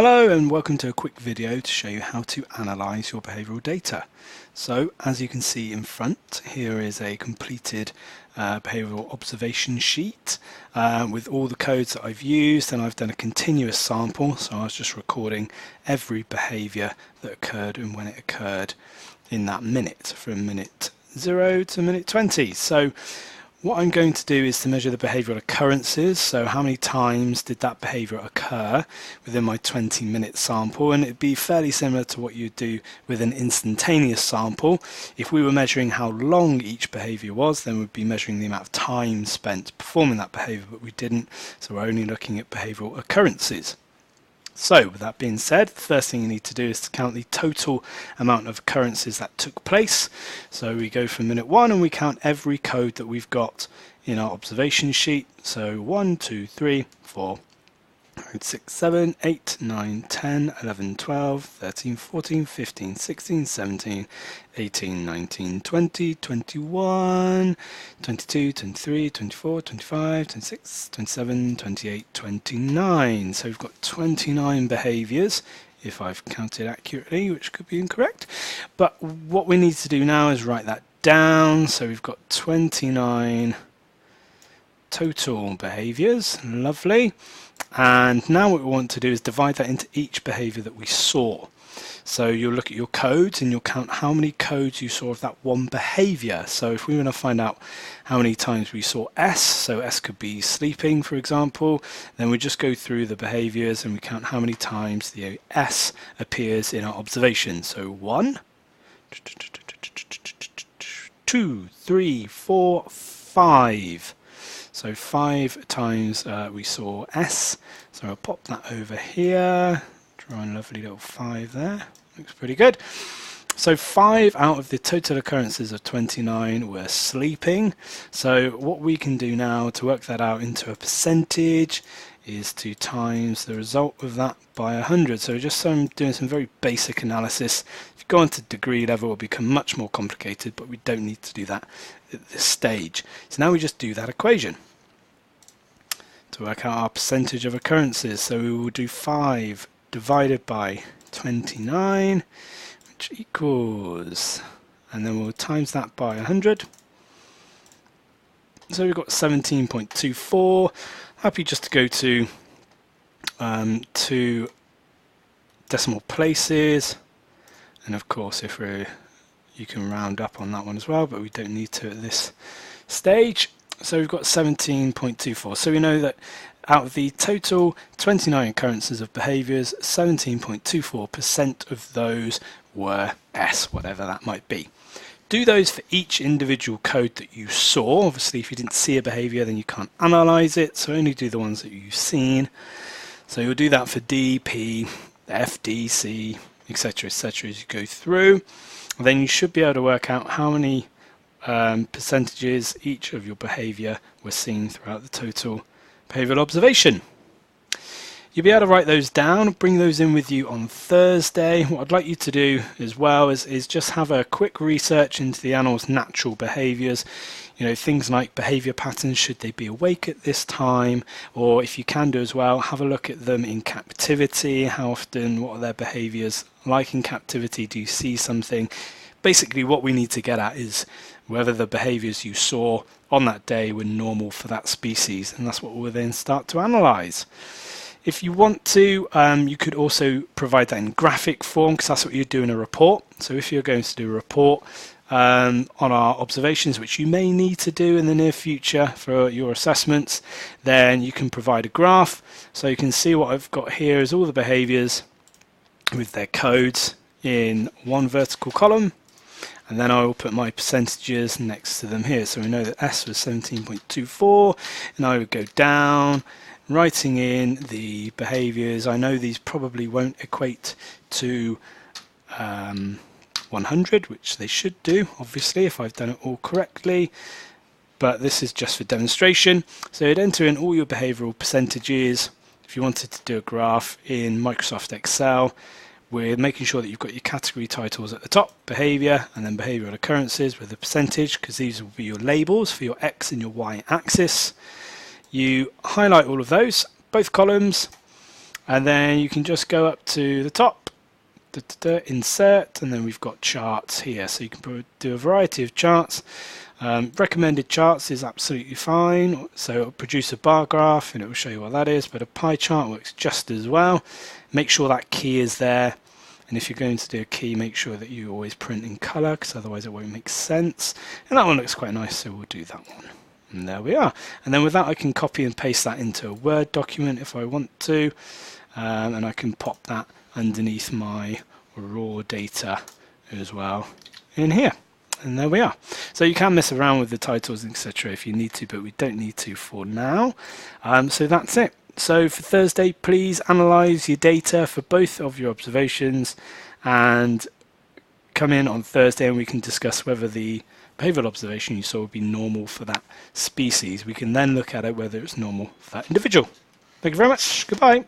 Hello and welcome to a quick video to show you how to analyze your behavioral data. So as you can see in front, here is a completed behavioral observation sheet with all the codes that I've used, and I've done a continuous sample, so I was just recording every behavior that occurred and when it occurred in that minute, from minute 0 to minute 20. So what I'm going to do is to measure the behavioural occurrences, so how many times did that behaviour occur within my 20-minute sample, and it'd be fairly similar to what you'd do with an instantaneous sample. If we were measuring how long each behaviour was, then we'd be measuring the amount of time spent performing that behaviour, but we didn't, so we're only looking at behavioural occurrences. So with that being said, the first thing you need to do is to count the total amount of occurrences that took place. So we go from minute 1 and we count every code that we've got in our observation sheet. So 1, 2, 3, 4, 5, 6, 7, 8, 9, 10, 11, 12, 13, 14, 15, 16, 17, 18, 19, 20, 21, 22, 23, 24, 25, 26, 27, 28, 29. So we've got 29 behaviours, if I've counted accurately, which could be incorrect. But what we need to do now is write that down. So we've got 29 total behaviours. Lovely. And now what we want to do is divide that into each behaviour that we saw. So you'll look at your codes and you'll count how many codes you saw of that one behaviour. So if we want to find out how many times we saw S, so S could be sleeping, for example, then we just go through the behaviours and we count how many times the S appears in our observation. So 1, 2, 3, 4, 5. So 5 times we saw S. So I'll pop that over here, draw a lovely little 5 there. Looks pretty good. So 5 out of the total occurrences of 29 were sleeping. So what we can do now to work that out into a percentage is to times the result of that by 100. So just so I'm doing some very basic analysis. If you go on to degree level, it will become much more complicated, but we don't need to do that at this stage. So now we just do that equation to work out our percentage of occurrences. So we will do 5 divided by 29, which equals, and then we'll times that by 100. So we've got 17.24. Happy just to go to decimal places, and of course if you can round up on that one as well, but we don't need to at this stage. So we've got 17.24. So we know that out of the total 29 occurrences of behaviours, 17.24% of those were S, whatever that might be. Do those for each individual code that you saw. Obviously, if you didn't see a behaviour, then you can't analyse it, so only do the ones that you've seen. So you'll do that for D, P, F, D, C, etc., etc. as you go through. Then you should be able to work out how many percentages each of your behaviour were seen throughout the total behavioural observation. You'll be able to write those down, bring those in with you on Thursday. What I'd like you to do as well is just have a quick research into the animal's natural behaviours. You know, things like behaviour patterns, should they be awake at this time, or if you can do as well, have a look at them in captivity. How often, what are their behaviours like in captivity? Do you see something? Basically what we need to get at is whether the behaviours you saw on that day were normal for that species, and that's what we'll then start to analyse. If you want to, you could also provide that in graphic form, because that's what you do in a report. So if you're going to do a report on our observations, which you may need to do in the near future for your assessments, then you can provide a graph. So you can see what I've got here is all the behaviours with their codes in one vertical column, and then I will put my percentages next to them here. So we know that S was 17.24, and I would go down, writing in the behaviours. I know these probably won't equate to 100, which they should do, obviously, if I've done it all correctly, but this is just for demonstration. So you'd enter in all your behavioural percentages. If you wanted to do a graph in Microsoft Excel, we're making sure that you've got your category titles at the top, behaviour, and then behavioural occurrences with a percentage, because these will be your labels for your X and your Y axis. You highlight all of those, both columns, And then you can just go up to the top, insert, and then we've got charts here. So you can do a variety of charts. Recommended charts is absolutely fine. So it'll produce a bar graph and it will show you what that is, but a pie chart works just as well. Make sure that key is there. And if you're going to do a key, make sure that you always print in color, because otherwise it won't make sense. And that one looks quite nice, so we'll do that one. And there we are. And then with that, I can copy and paste that into a Word document if I want to. And I can pop that underneath my raw data as well in here. And there we are. So you can mess around with the titles, etc. if you need to, but we don't need to for now. So that's it. So for Thursday, please analyse your data for both of your observations and come in on Thursday and we can discuss whether the behavioural observation you saw would be normal for that species. We can then look at it whether it's normal for that individual. Thank you very much. Goodbye.